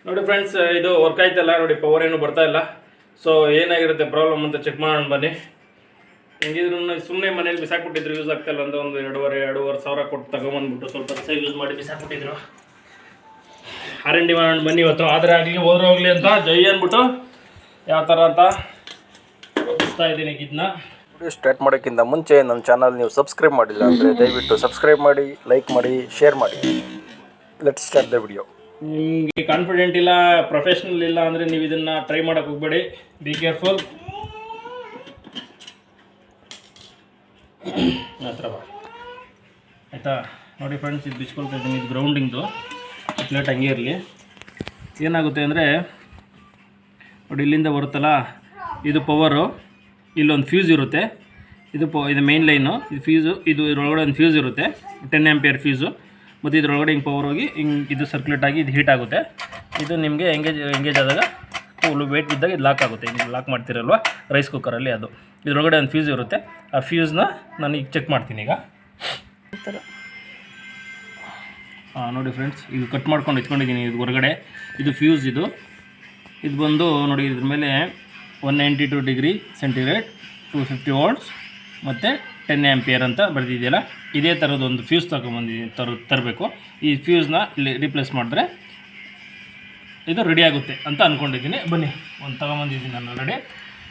ನೋಡಿ ಫ್ರೆಂಡ್ಸ್, ಇದು ವರ್ಕ್ ಆಯ್ತಲ್ಲ ನೋಡಿ, ಪವರ್ ಏನು ಬರ್ತಾ ಇಲ್ಲ. ಸೊ ಏನಾಗಿರುತ್ತೆ ಪ್ರಾಬ್ಲಮ್ ಅಂತ ಚೆಕ್ ಮಾಡೋಣ ಬನ್ನಿ. ಹೆಂಗಿದ್ರು ಸುಮ್ಮನೆ ಮನೇಲಿ ಬಿಸಾಕ್ಬಿಟ್ಟಿದ್ರು, ಯೂಸ್ ಆಗ್ತಾಯಿಲ್ಲ ಅಂತ ಒಂದು ಎರಡೂವರೆ ಸಾವಿರ ಕೊಟ್ಟು ತಗೊಂಬಂದ್ಬಿಟ್ಟು ಸ್ವಲ್ಪ ದಿವಸ ಯೂಸ್ ಮಾಡಿ ಬಿಸಾಕ್ಬಿಟ್ಟಿದ್ರು. R&D ಮಾಡೋಣ ಬನ್ನಿ ಇವತ್ತು. ಆದರೆ ಆಗಲಿ ಹೋದ್ರೆ ಹೋಗಲಿ ಅಂತ ಜೈ ಅಂದ್ಬಿಟ್ಟು ಯಾವ ಥರ ಅಂತ ತೋರಿಸ್ತಾ ಇದ್ದೀನಿ ಇದನ್ನ. ವಿಡಿಯೋ ಸ್ಟಾರ್ಟ್ ಮಾಡೋಕ್ಕಿಂತ ಮುಂಚೆ ನಮ್ಮ ಚಾನಲ್ ನೀವು ಸಬ್ಸ್ಕ್ರೈಬ್ ಮಾಡಿಲ್ಲ ಅಂದರೆ ದಯವಿಟ್ಟು ಸಬ್ಸ್ಕ್ರೈಬ್ ಮಾಡಿ, ಲೈಕ್ ಮಾಡಿ, ಶೇರ್ ಮಾಡಿ. Let's start the video. ನಿಮಗೆ ಕಾನ್ಫಿಡೆಂಟ್ ಇಲ್ಲ, ಪ್ರೊಫೆಷ್ನಲ್ ಇಲ್ಲ ಅಂದರೆ ನೀವು ಇದನ್ನು ಟ್ರೈ ಮಾಡೋಕ್ಕೆ ಹೋಗಬೇಡಿ. Be careful. ಹತ್ರ ಬಾ ಆಯಿತಾ. ನೋಡಿ ಫ್ರೆಂಡ್ಸ್, ಇದು ಬಿಚ್ಕೊಳ್ತಾ ಇದ್ದೀನಿ. ಇದು ಗ್ರೌಂಡಿಂಗ್ದು ಪ್ಲೇಟ್ ಹಂಗೆ ಇರಲಿ. ಏನಾಗುತ್ತೆ ಅಂದರೆ ನೋಡಿ, ಇಲ್ಲಿಂದ ಬರುತ್ತಲ್ಲ ಇದು ಪವರು, ಇಲ್ಲೊಂದು ಫ್ಯೂಸ್ ಇರುತ್ತೆ. ಇದು ಮೇನ್ ಲೈನು, ಇದು ಫ್ಯೂಸು. ಇದರೊಳಗಡೆ ಒಂದು ಫ್ಯೂಸ್ ಇರುತ್ತೆ, 10 ಆಂಪಿಯರ್ ಫ್ಯೂಸು. ಮತ್ತು ಇದರೊಳಗಡೆ ಹಿಂಗೆ ಪವರ್ ಹೋಗಿ ಹಿಂಗೆ ಇದು ಸರ್ಕ್ಯುಲೇಟ್ ಆಗಿ ಇದು ಹೀಟ್ ಆಗುತ್ತೆ. ಇದು ನಿಮಗೆ ಎಂಗೇಜ್ ಆದಾಗ ಫುಲ್ ವೇಟ್ ಇದ್ದಾಗ ಇದು ಲಾಕ್ ಆಗುತ್ತೆ. ಹಿಂಗೆ ಲಾಕ್ ಮಾಡ್ತಿರಲ್ವ ರೈಸ್ ಕುಕ್ಕರಲ್ಲಿ, ಅದು ಇದರೊಳಗಡೆ ಒಂದು ಫ್ಯೂಸ್ ಇರುತ್ತೆ. ಆ ಫ್ಯೂಸ್ನ ನಾನು ಈಗ ಚೆಕ್ ಮಾಡ್ತೀನಿ ಈಗ. ನೋಡಿ ಫ್ರೆಂಡ್ಸ್, ಇದು ಕಟ್ ಮಾಡ್ಕೊಂಡು ಇಟ್ಕೊಂಡಿದ್ದೀನಿ. ಇದು ಹೊರಗಡೆ ಇದು ಫ್ಯೂಸ್. ಇದು ಬಂದು ನೋಡಿ, ಇದ್ರ ಮೇಲೆ 192 ಡಿಗ್ರಿ ಸೆಂಟಿಗ್ರೇಡ್, 250 ವೋಲ್ಟ್ಸ್ ಮತ್ತು 10 ಆಂಪಿಯರ್ ಅಂತ ಬರೆದಿದೆಯಲ್ಲ, ಇದೇ ಥರದೊಂದು ಫ್ಯೂಸ್ ತರಬೇಕು. ಈ ಫ್ಯೂಸ್ನ ಇಲ್ಲಿ ರೀಪ್ಲೇಸ್ ಮಾಡಿದ್ರೆ ಇದು ರೆಡಿ ಆಗುತ್ತೆ ಅಂತ ಅಂದ್ಕೊಂಡಿದ್ದೀನಿ. ಬನ್ನಿ, ಒಂದು ತಗೊಂಬಂದಿದ್ದೀನಿ ನಾನು ಆಲ್ರೆಡಿ.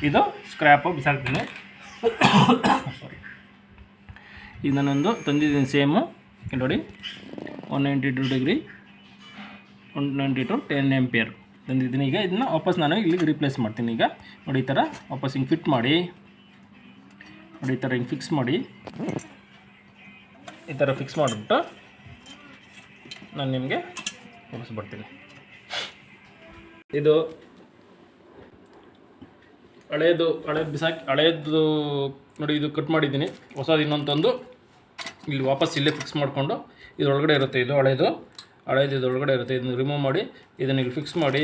ಇದು ಸ್ಕ್ರ್ಯಾಪು ಬಿಸಾಕ್ತೀನಿ. ಸಾರಿ, ಈಗ ನಾನೊಂದು ತಂದಿದ್ದೀನಿ ಸೇಮು ನೋಡಿ, 192 ಡಿಗ್ರಿ, 192 10 ಆಂಪಿಯರ್ ತಂದಿದ್ದೀನಿ. ಈಗ ಇದನ್ನು ವಾಪಸ್ ನಾನು ಇಲ್ಲಿಗೆ ರೀಪ್ಲೇಸ್ ಮಾಡ್ತೀನಿ. ಈಗ ನೋಡಿ, ಈ ಥರ ವಾಪಸ್ ಹಿಂಗೆ ಫಿಟ್ ಮಾಡಿ, ನೋಡಿ ಈ ಥರ ಹಿಂಗೆ ಫಿಕ್ಸ್ ಮಾಡಿ, ಈ ಥರ ಫಿಕ್ಸ್ ಮಾಡಿಬಿಟ್ಟು ನಾನು ನಿಮಗೆ ತೋರಿಸ್ಬಿಡ್ತೀನಿ. ಇದು ಹಳೇದು ಬಿಸಾಕಿ, ಹಳೇದು ನೋಡಿ, ಇದು ಕಟ್ ಮಾಡಿದ್ದೀನಿ. ಹೊಸದು ಇನ್ನೊಂದು ತಂದು ಇಲ್ಲಿ ವಾಪಸ್ ಇಲ್ಲೇ ಫಿಕ್ಸ್ ಮಾಡಿಕೊಂಡು, ಇದರೊಳಗಡೆ ಇರುತ್ತೆ, ಇದು ಹಳೇದು ಇದರೊಳಗಡೆ ಇರುತ್ತೆ. ಇದನ್ನು ರಿಮೂವ್ ಮಾಡಿ ಇದನ್ನು ಇಲ್ಲಿ ಫಿಕ್ಸ್ ಮಾಡಿ,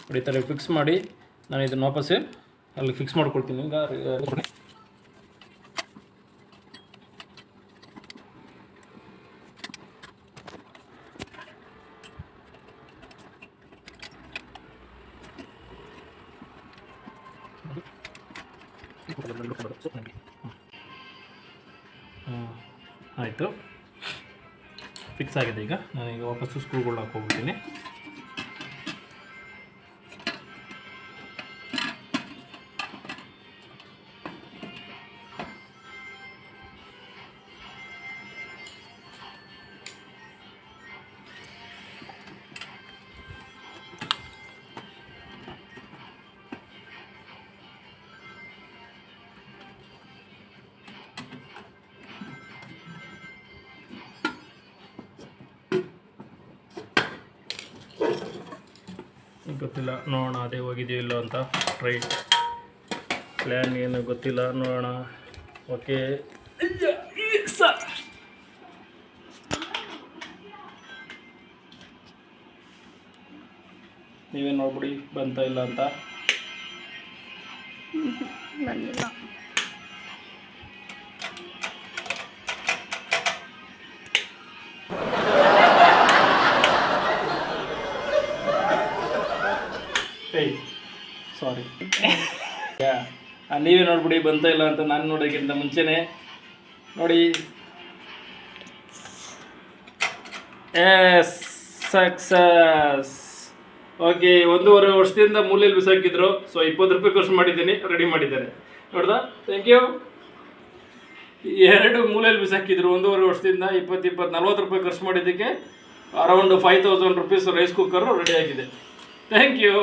ನೋಡಿ ಈ ಥರ ಫಿಕ್ಸ್ ಮಾಡಿ ನಾನು ಇದನ್ನು ವಾಪಸ್ಸೇ ಅಲ್ಲಿ ಫಿಕ್ಸ್ ಮಾಡ್ಕೊಳ್ತೀನಿ. ಈಗ ಆಯಿತು, ಫಿಕ್ಸ್ ಆಗಿದೆ. ಈಗ ನಾನೀಗ ವಾಪಸ್ಸು ಸ್ಕ್ರೂಗಳನ್ನ ಹಾಕ್ಕೊಳ್ತೀನಿ. ಗೊತ್ತಿಲ್ಲ, ನೋಡೋಣ ಅದೇ ಹೋಗಿದೆಯೋ ಇಲ್ಲೋ ಅಂತ. ಟ್ರೈ ಪ್ಲ್ಯಾನ್ ಏನು ಗೊತ್ತಿಲ್ಲ, ನೋಡೋಣ. ಓಕೆ, ನೀವೇ ನೋಡ್ಬಿಡಿ ಬಂತ ಇಲ್ಲ ಅಂತ. ಸಾರಿ, ನೀವೇ ನೋಡ್ಬಿಡಿ ಬಂತ ಇಲ್ಲ ಅಂತ. ನಾನು ನೋಡೋಕ್ಕಿಂತ ಮುಂಚೆನೇ ನೋಡಿ. ಸಕ್ಸಸ್. ಓಕೆ, 1.5 ವರ್ಷದಿಂದ ಮೂಲೆಯಲ್ಲಿ ಬಿಸಾಕಿದ್ರು. ಸೊ 20 ರೂಪಾಯಿ ಖರ್ಚು ಮಾಡಿದ್ದೀನಿ, ರೆಡಿ ಮಾಡಿದ್ದಾರೆ. ನೋಡ್ದಾ, ಥ್ಯಾಂಕ್ ಯು. 2 ಮೂಲೆಯಲ್ಲಿ ಬಿಸಾಕಿದ್ರು 1.5 ವರ್ಷದಿಂದ. 40 ರೂಪಾಯಿ ಖರ್ಚು ಮಾಡಿದ್ದಕ್ಕೆ around 5000 rupees rice cooker ready ಆಗಿದೆ. Thank you.